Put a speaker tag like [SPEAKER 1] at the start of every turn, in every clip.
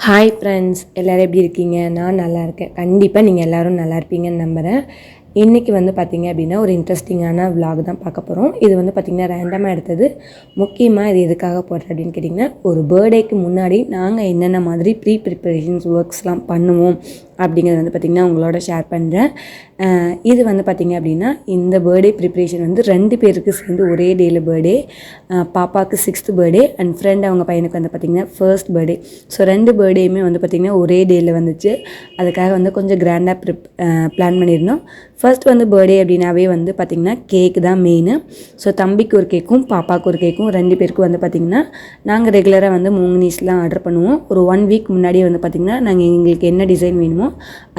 [SPEAKER 1] Hi friends, எல்லோரும் எப்படி இருக்கீங்க? நான் நல்லா இருக்கேன். கண்டிப்பாக நீங்கள் எல்லோரும் நல்லா இருப்பீங்கன்னு நம்புகிறேன். இன்றைக்கி வந்து பார்த்திங்க அப்படின்னா ஒரு இன்ட்ரெஸ்டிங்கான விலாக் தான் பார்க்க போகிறோம். இது வந்து பார்த்திங்கன்னா ரேண்டமாக எடுத்தது. முக்கியமாக இது எதுக்காக போடுறேன் அப்படின்னு கேட்டிங்கன்னா, ஒரு பர்த்டேக்கு முன்னாடி நாங்கள் என்னென்ன மாதிரி ப்ரிப்பரேஷன்ஸ் ஒர்க்ஸ்லாம் பண்ணுவோம் அப்படிங்கிறது வந்து பார்த்திங்கன்னா உங்களோட ஷேர் பண்ணுறேன். இது வந்து பார்த்திங்க அப்படின்னா இந்த பர்த்டே ப்ரிப்ரேஷன் வந்து 2 பேருக்கு சேர்ந்து ஒரே டேயில் பர்த்டே. பாப்பாவுக்கு 6th பர்த்டே அண்ட் ஃப்ரெண்ட் அவங்க பையனுக்கு வந்து பார்த்திங்கன்னா 1st பர்த்டே. ஸோ 2 பர்த்டேயுமே வந்து பார்த்திங்கன்னா ஒரே டேயில் வந்துச்சு. அதுக்காக வந்து கொஞ்சம் கிராண்டாக பிளான் பண்ணியிருந்தோம். ஃபர்ஸ்ட் வந்து பர்த்டே அப்படின்னாவே வந்து பார்த்திங்கன்னா கேக்கு தான் மெயின். ஸோ தம்பிக்கு ஒரு கேக்கும் பாப்பாவுக்கு ஒரு கேக்கும் 2 பேருக்கும் வந்து பார்த்திங்கன்னா நாங்கள் ரெகுலராக வந்து மூங்கினீஸ்லாம் ஆர்டர் பண்ணுவோம். ஒரு 1 வீக் முன்னாடியே வந்து பார்த்திங்கன்னா நாங்கள் எங்களுக்கு என்ன டிசைன் வேணுமோ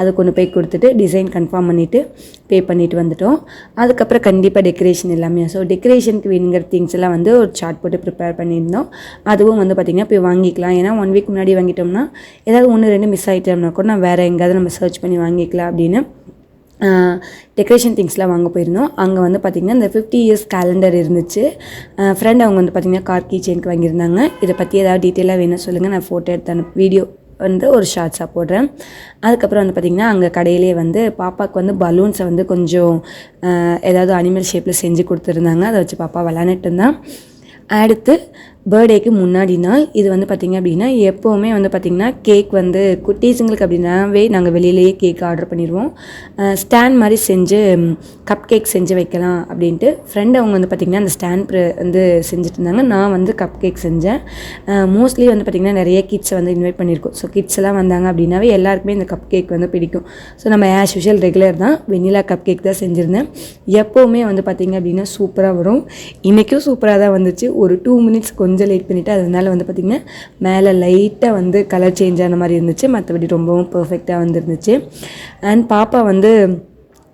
[SPEAKER 1] அதை கொண்டு போய் கொடுத்துட்டு டிசைன் கன்ஃபார்ம் பண்ணிவிட்டு பே பண்ணிவிட்டு வந்துட்டோம். அதுக்கப்புறம் கண்டிப்பாக டெக்கரேஷன் எல்லாமே. ஸோ டெக்கரேஷனுக்கு வேணுங்கிற திங்ஸ் எல்லாம் வந்து ஒரு சார்ட் போட்டு ப்ரிப்பேர் பண்ணியிருந்தோம். அதுவும் வந்து பார்த்திங்கன்னா போய் வாங்கிக்கலாம். ஏன்னா 1 வீக் முன்னாடி வாங்கிட்டோம்னா ஏதாவது 1-2 மிஸ் ஆகிட்டோம்னா கூட நான் வேறு எங்கேயாவது நம்ம சர்ச் பண்ணி வாங்கிக்கலாம் அப்படின்னு டெக்கரேஷன் திங்ஸ்லாம் வாங்க போயிருந்தோம். அங்கே வந்து பார்த்திங்கன்னா இந்த 50 years கேலண்டர் இருந்துச்சு. ஃப்ரெண்ட் அவங்க வந்து பார்த்திங்கன்னா கார் கீ செயினுக்கு வாங்கியிருந்தாங்க. இதை பற்றி ஏதாவது டீட்டெயிலாக வேணும் சொல்லுங்கள், நான் ஃபோட்டோ எடுத்து வீடியோ வந்து ஒரு ஷார்ட்ஸாக போடுறேன். அதுக்கப்புறம் வந்து பார்த்திங்கன்னா அங்கே கடையிலே வந்து பாப்பாவுக்கு வந்து பலூன்ஸை வந்து கொஞ்சம் ஏதாவது அனிமல் ஷேப்பில் செஞ்சு கொடுத்துருந்தாங்க. அதை வச்சு பாப்பா விளாண்டுட்டு இருந்தான். அடுத்து பர்த்டேக்கு முன்னாடி நாள் இது வந்து பார்த்திங்க அப்படின்னா எப்போவுமே வந்து பார்த்திங்கன்னா கேக் வந்து குட்டீஸுங்களுக்கு அப்படின்னாவே நாங்கள் வெளியிலேயே கேக் ஆர்டர் பண்ணிடுவோம். ஸ்டாண்ட் மாதிரி செஞ்சு கப் கேக் செஞ்சு வைக்கலாம் அப்படின்ட்டு ஃப்ரெண்டு அவங்க வந்து பார்த்திங்கன்னா அந்த ஸ்டாண்ட் வந்து செஞ்சுட்டு இருந்தாங்க. நான் வந்து கப் கேக் செஞ்சேன். மோஸ்ட்லி வந்து பார்த்திங்கன்னா நிறைய கிட்ஸை வந்து இன்வைட் பண்ணியிருக்கோம். ஸோ கிட்ஸ் எல்லாம் வந்தாங்க அப்படின்னாவே எல்லாருக்குமே இந்த கப் கேக் வந்து பிடிக்கும். ஸோ நம்ம ஆஸ் யூஷுவல் ரெகுலர் தான் வெண்ணிலா கப் கேக் தான் செஞ்சுருந்தேன். எப்போவுமே வந்து பார்த்திங்க அப்படின்னா சூப்பராக வரும். இன்றைக்கும் சூப்பராக தான் வந்துச்சு. ஒரு 2 minutes கொஞ்சம் லேட் பண்ணிவிட்டு அதனால வந்து பார்த்திங்கன்னா மேலே லைட்டாக வந்து கலர் சேஞ்ச் ஆன மாதிரி இருந்துச்சு. மற்றபடி ரொம்பவும் பர்ஃபெக்டாக வந்துருந்துச்சு. அண்ட் பாப்பா வந்து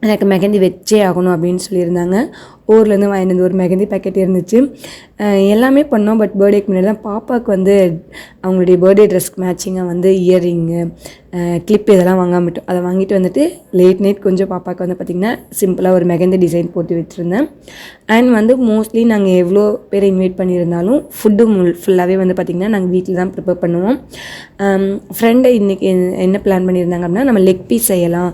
[SPEAKER 1] எனக்கு மெஹந்தி வச்சே ஆகணும் அப்படின்னு சொல்லியிருந்தாங்க. ஊர்லேருந்து வாங்கிட்டு ஒரு மெஹந்தி பேக்கெட் இருந்துச்சு. எல்லாமே பண்ணோம். பட் பர்த்டேக்கு முன்னாடி தான் பாப்பாவுக்கு வந்து அவங்களுடைய பர்த்டே ட்ரெஸ்க்கு மேட்சிங்காக வந்து இயரிங்கு கிளிப் இதெல்லாம் வாங்காமட்டோம். அதை வாங்கிட்டு வந்துட்டு லேட் நைட் கொஞ்சம் பாப்பாவுக்கு வந்து பார்த்திங்கன்னா சிம்பிளாக ஒரு மெஹந்தி டிசைன் போட்டு வச்சுருந்தேன். அண்ட் வந்து மோஸ்ட்லி நாங்கள் எவ்வளோ பேர் இன்வைட் பண்ணியிருந்தாலும் ஃபுட்டு ஃபுல்லாகவே வந்து பார்த்திங்கன்னா நாங்கள் வீட்டில் தான் ப்ரிப்பேர் பண்ணுவோம். ஃப்ரெண்டை இன்றைக்கி என்ன பிளான் பண்ணியிருந்தாங்க அப்படின்னா நம்ம லெக் பீஸ் செய்யலாம்,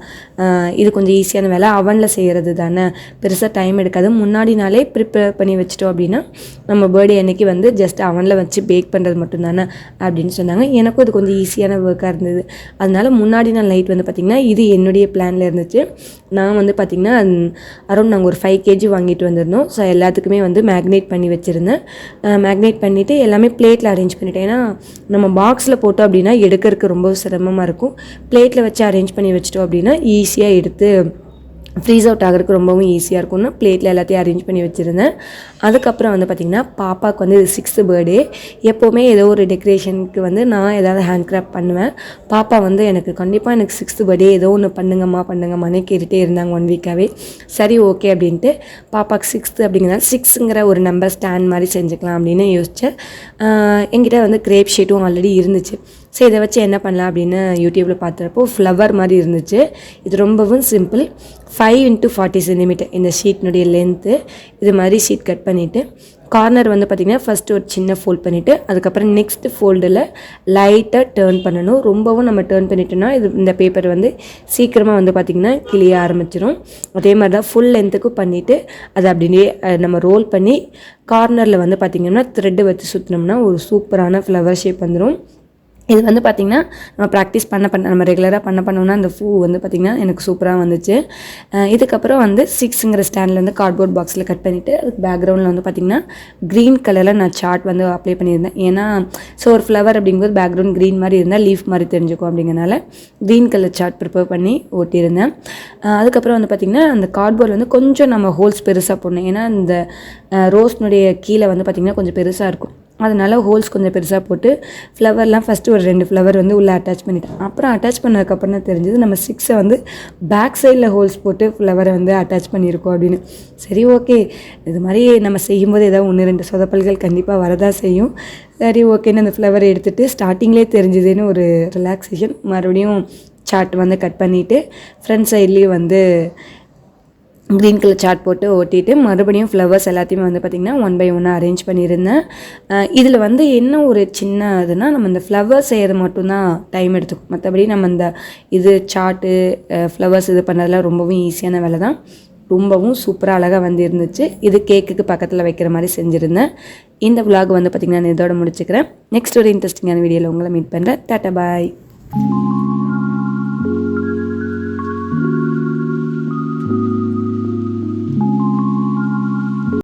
[SPEAKER 1] இது கொஞ்சம் ஈஸியான வேலை, அவனில் செய்கிறது தானே, பெருசாக டைம் எடுக்காது, முன்னாடி நாளே ப்ரிப்பேர் பண்ணி வச்சிட்டோம் அப்படின்னா நம்ம பர்த்டே அன்றைக்கி வந்து ஜஸ்ட் அவனில் வச்சு பேக் பண்ணுறது மட்டும் தானே அப்படின்னு சொன்னாங்க. எனக்கும் இது கொஞ்சம் ஈஸியான ஒர்க்காக இருந்தது. அதனால் முன்னாடி நாள் நைட் வந்து பார்த்திங்கன்னா இது என்னுடைய பிளானில் இருந்துச்சு. நான் வந்து பார்த்திங்கன்னா அரௌண்ட் நாங்கள் ஒரு 5 kg வாங்கிட்டு வந்திருந்தோம். ஸோ எல்லாத்துக்குமே வந்து மேக்னேட் பண்ணி வச்சுருந்தேன். மேக்னேட் பண்ணிவிட்டு எல்லாமே பிளேட்டில் அரேஞ்ச் பண்ணிவிட்டேன். ஏன்னா நம்ம பாக்ஸில் போட்டோம் அப்படின்னா எடுக்கிறதுக்கு ரொம்ப சிரமமாக இருக்கும். பிளேட்டில் வச்சு அரேஞ்ச் பண்ணி வச்சிட்டோம் அப்படின்னா ஈஸியாக எடுத்து ஃப்ரீஸ் அவுட் ஆகிறதுக்கு ரொம்பவும் ஈஸியாக இருக்கும்னு பிளேட்டில் எல்லாத்தையும் அரேஞ்ச் பண்ணி வச்சுருந்தேன். அதுக்கப்புறம் வந்து பார்த்திங்கன்னா பாப்பாவுக்கு வந்து இது 6th பர்த்டே. எப்போவுமே ஏதோ ஒரு டெக்கரேஷனுக்கு வந்து நான் ஏதாவது ஹேண்ட் கிராஃப்ட் பண்ணுவேன். பாப்பா வந்து எனக்கு கண்டிப்பாக எனக்கு 6th பர்த்டே ஏதோ ஒன்று பண்ணுங்கம்மானே கேட்டுகிட்டே இருந்தாங்க 1 வீக்காகவே. சரி ஓகே அப்படின்ட்டு பாப்பாவுக்கு 6th அப்படிங்கிறதால 6ங்கிற ஒரு நம்பர் ஸ்டாண்ட் மாதிரி செஞ்சுக்கலாம் அப்படின்னு யோசித்தேன். என்கிட்ட வந்து கிரேப் ஷீட்டும் ஆல்ரெடி இருந்துச்சு. ஸோ இதை வச்சு என்ன பண்ணலாம் அப்படின்னு யூடியூப்பில் பார்த்துறப்போ ஃப்ளவர் மாதிரி இருந்துச்சு. இது ரொம்பவும் சிம்பிள். 5 x 40 cm இந்த ஷீட்னுடைய லென்த்து. இது மாதிரி ஷீட் கட் பண்ணிவிட்டு கார்னர் வந்து பார்த்திங்கன்னா ஃபஸ்ட்டு ஒரு சின்ன ஃபோல்ட் பண்ணிவிட்டு அதுக்கப்புறம் நெக்ஸ்ட்டு ஃபோல்டில் லைட்டாக டேர்ன் பண்ணணும். ரொம்பவும் நம்ம டேர்ன் பண்ணிட்டோன்னா இந்த பேப்பர் வந்து சீக்கிரமாக வந்து பார்த்திங்கன்னா கிளிய ஆரம்பிச்சிடும். அதே மாதிரி தான் ஃபுல் லென்த்துக்கும் பண்ணிவிட்டு அதை அப்படியே நம்ம ரோல் பண்ணி கார்னரில் வந்து பார்த்திங்கன்னா த்ரெட்டு வச்சு சுற்றினோம்னா ஒரு சூப்பரான ஃப்ளவர் ஷேப் வந்துடும். இது வந்து பார்த்திங்கன்னா நம்ம ப்ராக்டிஸ் பண்ண நம்ம ரெகுலராக பண்ணோம்னா அந்த பூ வந்து பார்த்திங்கன்னா எனக்கு சூப்பராக வந்துச்சு. இதுக்கப்புறம் வந்து 6ங்கிற ஸ்டாண்டில் வந்து கார்ட்போர்ட் பாக்ஸில் கட் பண்ணிவிட்டு அதுக்கு பேக்ரவுண்டில் வந்து பார்த்திங்கன்னா க்ரீன் கலரில் நான் சார்ட் வந்து அப்ளை பண்ணியிருந்தேன். ஏன்னா ஸோ ஒரு ஃப்ளவர் அப்படிங்கும்போது பேக்ரவுண்ட் க்ரீன் மாதிரி இருந்தால் லீஃப் மாதிரி தெரிஞ்சுக்கும் அப்படிங்கிறனால க்ரீன் கலர் சார்ட் ப்ரிப்பேர் பண்ணி ஓட்டியிருந்தேன். அதுக்கப்புறம் வந்து பார்த்திங்கன்னா அந்த கார்ட்போர்டில் வந்து கொஞ்சம் நம்ம ஹோல்ஸ் பெருசாக போடணும். ஏன்னா இந்த ரோஸ்னுடைய கீழே வந்து பார்த்திங்கன்னா கொஞ்சம் பெருசாக இருக்கும். அதனால் ஹோல்ஸ் கொஞ்சம் பெருசாக போட்டு ஃப்ளவர்லாம் ஃபஸ்ட்டு ஒரு 2 ஃப்ளவர் வந்து உள்ளே அட்டாச் பண்ணிட்டேன். அப்புறம் அட்டாச் பண்ணதுக்கப்புறம் தான் தெரிஞ்சது நம்ம 6 வந்து பேக் சைடில் ஹோல்ஸ் போட்டு ஃப்ளவரை வந்து அட்டாச் பண்ணியிருக்கோம் அப்படின்னு. சரி ஓகே, இது மாதிரி நம்ம செய்யும்போது ஏதாவது 1-2 சொதப்பல்கள் கண்டிப்பாக வரதான் செய்யும். சரி ஓகேன்னு அந்த ஃப்ளவரை எடுத்துகிட்டு ஸ்டார்டிங்லேயே தெரிஞ்சுதுன்னு ஒரு ரிலாக்ஸேஷன். மறுபடியும் சார்ட் வந்து கட் பண்ணிவிட்டு ஃப்ரண்ட் சைட்லேயும் வந்து க்ரீன் கலர் சார்ட் போட்டு ஒட்டிட்டு மறுபடியும் ஃப்ளவர்ஸ் எல்லாத்தையுமே வந்து பார்த்திங்கன்னா 1 by 1 அரேஞ்ச் பண்ணியிருந்தேன். இதில் வந்து என்ன ஒரு சின்ன இதுனா நம்ம இந்த ஃப்ளவர்ஸ் செய்கிறது மட்டும்தான் டைம் எடுத்துக்கும். மற்றபடி நம்ம இந்த இது சார்ட்டு ஃப்ளவர்ஸ் இது பண்ணதெல்லாம் ரொம்பவும் ஈஸியான வேலை தான். ரொம்பவும் சூப்பராக அழகாக வந்து இருந்துச்சு. இது கேக்குக்கு பக்கத்தில் வைக்கிற மாதிரி செஞ்சுருந்தேன். இந்த விலாக் வந்து பார்த்திங்கன்னா நான் இதோட முடிச்சுக்கிறேன். நெக்ஸ்ட் ஒரு இன்ட்ரெஸ்டிங்கான வீடியோவில் உங்களை மீட் பண்ணுறேன். டாட்டா பாய்.